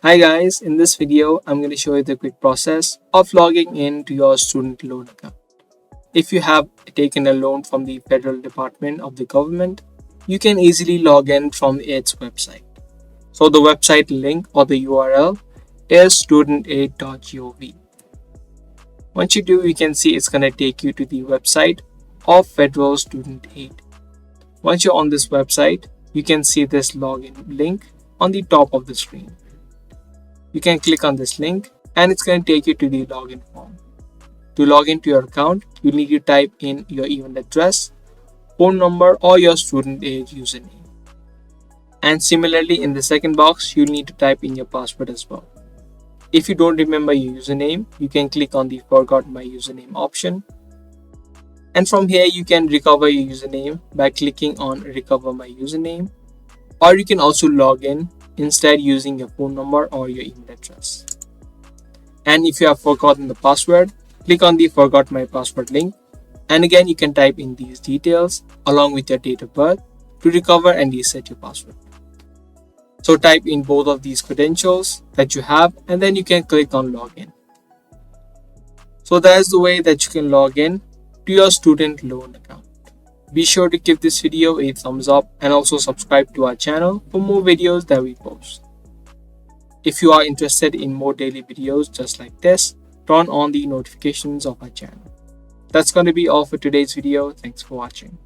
Hi guys, in this video, I'm going to show you the quick process of logging in to your student loan account. If you have taken a loan from the federal department of the government, you can easily log in from its website. So the website link or the URL is Studentaid.gov. Once you do, you can see it's going to take you to the website of Federal Student Aid. Once you're on this website, you can see this login link on the top of the screen. You can click on this link and it's going to take you to the login form. To log into your account, you need to type in your email address, phone number, or your student age username. And similarly, in the second box, you'll need to type in your password as well. If you don't remember your username, you can click on the Forgot My Username option. And from here, you can recover your username by clicking on Recover My Username. Or you can also log in instead using your phone number or your email address. And if you have forgotten the password, click on the Forgot My Password link. And again, you can type in these details along with your date of birth to recover and reset your password. So type in both of these credentials that you have and then you can click on Login. So that is the way that you can log in to your student loan account. Be sure to give this video a thumbs up and also subscribe to our channel for more videos that we post. If you are interested in more daily videos just like this, turn on the notifications of our channel. That's going to be all for today's video. Thanks for watching.